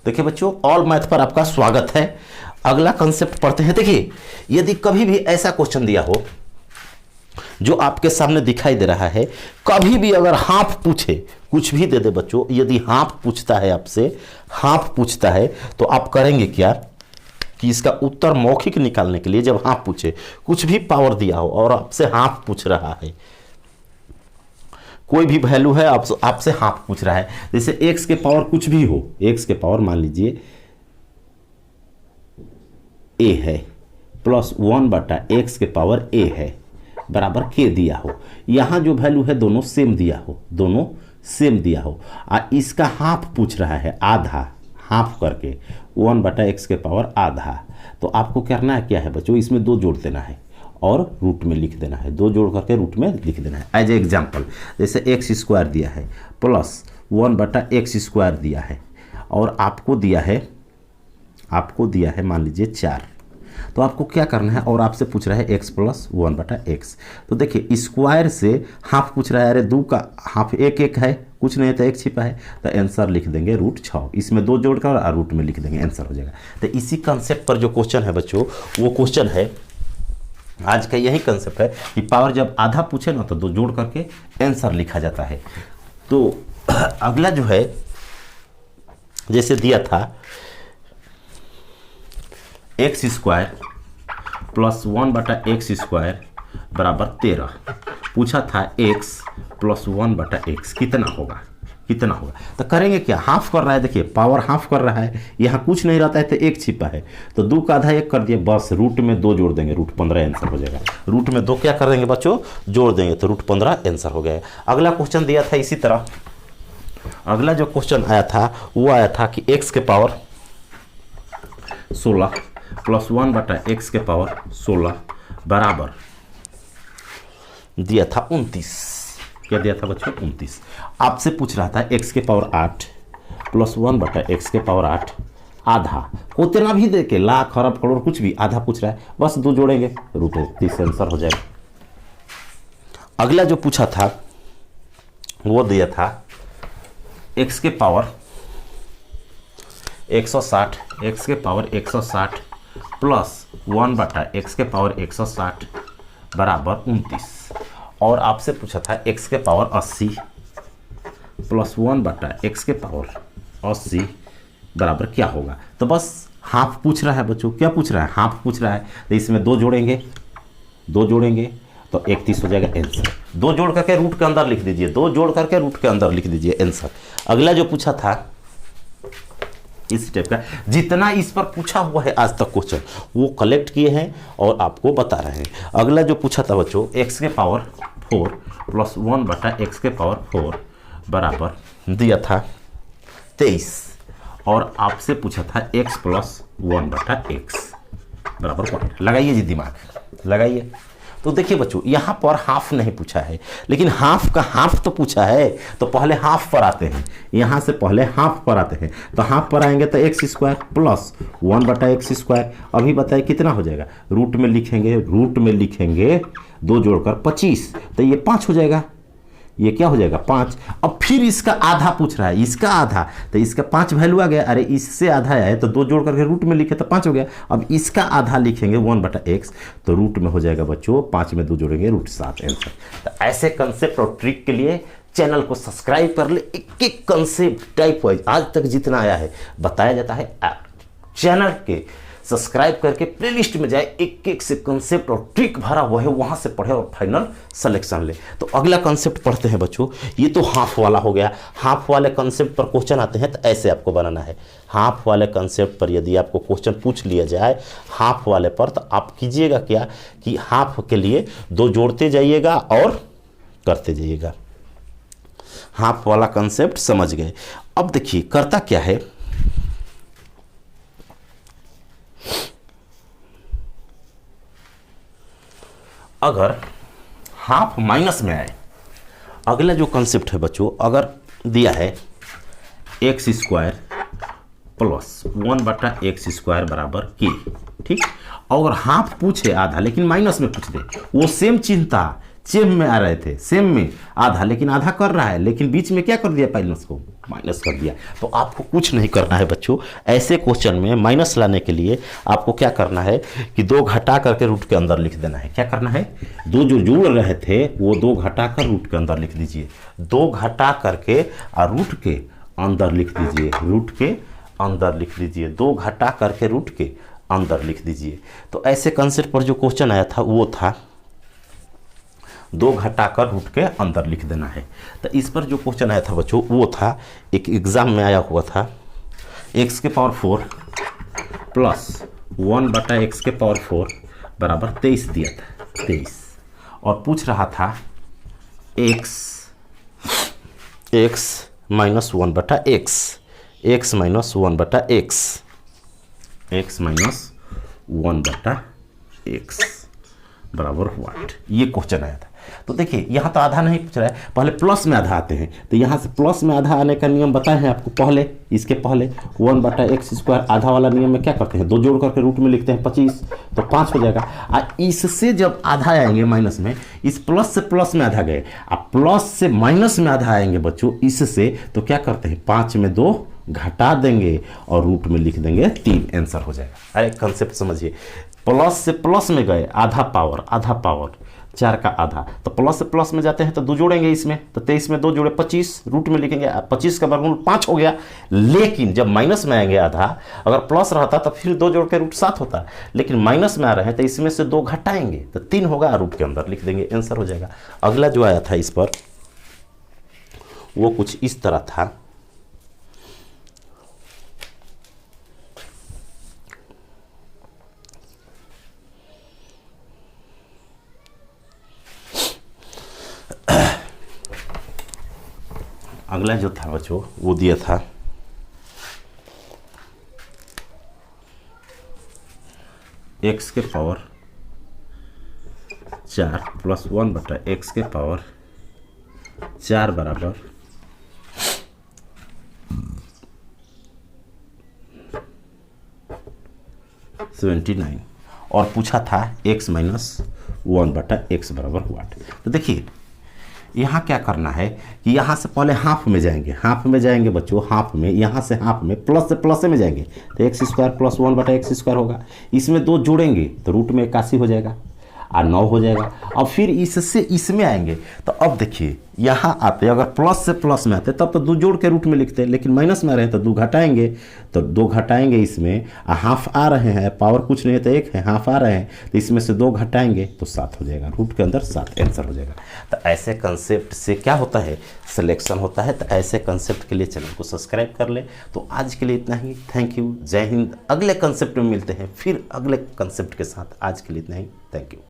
देखिए बच्चों, all math पर आपका स्वागत है। अगला कंसेप्ट पढ़ते हैं। देखिए, यदि कभी भी ऐसा क्वेश्चन दिया हो जो आपके सामने दिखाई दे रहा है, कभी भी अगर हाफ पूछे, कुछ भी दे दे बच्चों, यदि हाफ पूछता है आपसे, हाफ पूछता है तो आप करेंगे क्या कि इसका उत्तर मौखिक निकालने के लिए जब हाफ पूछे, कुछ भी पावर दिया हो और आपसे हाफ पूछ रहा है, कोई भी वैल्यू है, आपसे हाफ पूछ रहा है, जैसे x के पावर कुछ भी हो, x के पावर मान लीजिए a है प्लस 1/x के पावर a है बराबर k दिया हो। यहां जो वैल्यू है दोनों सेम दिया हो, दोनों सेम दिया हो, इसका हाफ पूछ रहा है, आधा, हाफ करके 1/x के पावर आधा। तो आपको करना है क्या है बच्चों, इसमें 2 जोड़ देना है और रूट में लिख देना है, 2 जोड़ करके रूट में लिख देना है। एज ए एग्जाम्पल, जैसे x² दिया है प्लस 1/x² दिया है और आपको दिया है मान लीजिए 4। तो आपको क्या करना है, और आपसे पूछ रहा है x प्लस 1/x। तो देखिए, स्क्वायर से हाफ पूछ रहा है, अरे 2 का हाफ 1 है, कुछ नहीं तो 1 छिपा है, तो आंसर लिख देंगे √6। इसमें 2 जोड़कर और रूट में लिख देंगे, आंसर हो जाएगा। तो इसी कंसेप्ट पर जो क्वेश्चन है बच्चों, वो क्वेश्चन है आज का, यही कंसेप्ट है कि पावर जब आधा पूछे ना तो 2 जोड़ करके आंसर लिखा जाता है। तो अगला जो है, जैसे दिया था x² प्लस 1/x² बराबर 13, पूछा था x प्लस 1/x कितना होगा, तो करेंगे क्या, हाफ कर रहा है, देखिए पावर हाफ कर रहा है, यहाँ कुछ नहीं रहता है तो 1 छिपा है, तो 2 का आधा 1 कर दिए, बस रूट में 2 जोड़ देंगे, √15 आंसर हो जाएगा। रूट में 2 क्या कर देंगे बच्चों, जोड़ देंगे, तो √15 आंसर हो गया। अगला क्वेश्चन दिया था इसी तरह, अगला जो क्वेश्चन आया था वो आया था कि x के पावर 16 प्लस 1/x के पावर 16 बराबर दिया था 29। क्या दिया था बच्चों, 29। आपसे पूछ रहा था x के पावर 8 प्लस 1/x के पावर 8 आधा, उतना भी दे के लाख अरब करोड़ कुछ भी आधा पूछ रहा है, बस 2 जोड़ेंगे, √30 आंसर हो जाएगा। अगला जो पूछा था वो दिया था x के पावर 160, x के पावर 160 प्लस 1/x के पावर 160 बराबर 29, और आपसे पूछा था x के पावर 80 प्लस 1/x के पावर 80 बराबर क्या होगा। तो बस हाफ पूछ रहा है बच्चों, क्या पूछ रहा है, हाफ पूछ रहा है, तो इसमें 2 जोड़ेंगे तो 31 हो जाएगा आंसर। 2 जोड़ करके रूट के अंदर लिख दीजिए, 2 जोड़ करके रूट के अंदर लिख दीजिए आंसर। अगला जो पूछा था इस टाइप का, जितना इस पर पूछा हुआ है आज तक क्वेश्चन वो कलेक्ट किए हैं और आपको बता रहे हैं। अगला जो पूछा था बच्चों, x के पावर 4 प्लस 1/x के पावर 4 बराबर दिया था 23, और आपसे पूछा था x प्लस 1/x बराबर 1। लगाइए जी, दिमाग लगाइए। तो देखिए बच्चों, यहाँ पर हाफ नहीं पूछा है, लेकिन हाफ का हाफ तो पूछा है, तो पहले हाफ पर आते हैं, यहाँ से पहले हाफ पर आते हैं। तो हाफ पर आएंगे तो x² प्लस 1/x², अभी बताइए कितना हो जाएगा, रूट में लिखेंगे 2 जोड़कर 25, तो ये 5 हो जाएगा, ये क्या हो जाएगा 5। अब फिर इसका आधा पूछ रहा है, इसका आधा, तो इसका 5 वैल्यू आ गया, अरे इससे आधा है तो 2 जोड़ करके रूट में लिखे तो 5 हो गया। अब इसका आधा लिखेंगे 1/x, तो रूट में हो जाएगा बच्चों 5 में 2 जोड़ेंगे √7 आंसर। तो ऐसे कंसेप्ट और ट्रिक के लिए चैनल को सब्सक्राइब कर ले। एक कंसेप्ट टाइप वाइज आज तक जितना आया है बताया जाता है, चैनल के सब्सक्राइब करके प्लेलिस्ट में जाए, एक से कंसेप्ट और ट्रिक भरा हुआ है, वहां से पढ़े और फाइनल सिलेक्शन ले। तो अगला कंसेप्ट पढ़ते हैं बच्चों, ये तो हाफ वाला हो गया। हाफ वाले कंसेप्ट पर क्वेश्चन आते हैं तो ऐसे आपको बनाना है। हाफ वाले कंसेप्ट पर यदि आपको क्वेश्चन पूछ लिया जाए हाफ वाले पर, तो आप कीजिएगा क्या कि हाफ के लिए 2 जोड़ते जाइएगा और करते जाइएगा। हाफ वाला कंसेप्ट समझ गए। अब देखिए करता क्या है, अगर हाफ माइनस में आए, अगला जो कंसेप्ट है बच्चों, अगर दिया है x² प्लस 1/x² बराबर k, ठीक, और हाफ पूछे आधा लेकिन माइनस में पूछ दे, वो सेम चिन्ह था, सेम में आ रहे थे, सेम में आधा, लेकिन आधा कर रहा है, लेकिन बीच में क्या कर दिया, माइनस को माइनस कर दिया। तो आपको कुछ नहीं करना है बच्चों, ऐसे क्वेश्चन में माइनस लाने के लिए आपको क्या करना है कि 2 घटा करके रूट के अंदर लिख देना है। क्या करना है, 2 जो जुड़ रहे थे वो 2 घटा कर रूट के अंदर लिख दीजिए, 2 घटा करके और रूट के अंदर लिख दीजिए, रूट के अंदर लिख दीजिए, 2 घटा करके रूट के अंदर लिख दीजिए। तो ऐसे कंसेप्ट पर जो क्वेश्चन आया था वो था 2 घटाकर रूट के अंदर लिख देना है। तो इस पर जो क्वेश्चन आया था बच्चों वो था, एक एग्जाम में आया हुआ था, x के पावर 4 प्लस 1 बटा x के पावर 4 बराबर 23 दिया था, 23, और पूछ रहा था x माइनस 1 बटा x माइनस 1 बटा x माइनस 1 बटा x बराबर व्हाट, ये क्वेश्चन आया था। तो देखिए यहाँ तो आधा नहीं पूछ रहा है, पहले प्लस में आधा आते हैं। तो यहाँ से प्लस में आधा आने का नियम बताए हैं आपको पहले, इसके पहले 1 बटा एक्स स्क्वायर आधा वाला नियम में क्या करते हैं, 2 जोड़ करके रूट में लिखते हैं 25, तो 5 हो जाएगा। और इससे जब आधा आएंगे माइनस में, इस प्लस से प्लस में आधा गए, अब प्लस से माइनस में आधा आएंगे बच्चों इससे, तो क्या करते हैं 5 में 2 घटा देंगे और रूट में लिख देंगे 3, आंसर हो जाएगा। अरे कंसेप्ट समझिए, प्लस से प्लस में गए, आधा पावर 4 का आधा, तो प्लस से प्लस में जाते हैं तो 2 जोड़ेंगे इसमें, तो 23 में 2 जोड़े 25, रूट में लिखेंगे 25 का वर्गमूल 5 हो गया। लेकिन जब माइनस में आएंगे आधा, अगर प्लस रहता तो फिर 2 जोड़ के रूट 7 होता, लेकिन माइनस में आ रहे हैं तो इसमें से 2 घटाएंगे तो 3 होगा, रूट के अंदर लिख देंगे, आंसर हो जाएगा। अगला जो आया था इस पर वो कुछ इस तरह था, अगला जो था बच्चों वो दिया था x के पावर 4 प्लस 1 बटा x के पावर 4 बराबर 79, और पूछा था x माइनस 1 बटा x बराबर व्हाट। तो देखिए यहाँ क्या करना है कि यहाँ से पहले हाफ में जाएंगे बच्चों, हाफ में, यहाँ से हाफ में, प्लस से प्लस में जाएंगे तो एक्स स्क्वायर प्लस 1 बटा एक्स स्क्वायर होगा, इसमें 2 जोड़ेंगे तो रूट में 81 हो जाएगा और 9 हो जाएगा। अब फिर इससे इसमें आएंगे, तो अब देखिए यहाँ आते, अगर प्लस से प्लस में आते तब तो 2 जोड़ के रूट में लिखते हैं, लेकिन माइनस में आ रहे हैं तो 2 घटाएंगे, तो 2 घटाएंगे इसमें, हाफ आ रहे हैं, पावर कुछ नहीं है तो 1 है, हाफ आ रहे हैं तो इसमें से 2 घटाएंगे तो 7 हो जाएगा, रूट के अंदर 7, आंसर हो जाएगा। तो ऐसे कंसेप्ट से क्या होता है, सिलेक्शन होता है। तो ऐसे कंसेप्ट के लिए चैनल को सब्सक्राइब कर ले। तो आज के लिए इतना ही, थैंक यू, जय हिंद। अगले कंसेप्ट में मिलते हैं फिर अगले कंसेप्ट के साथ, आज के लिए इतना ही, थैंक यू।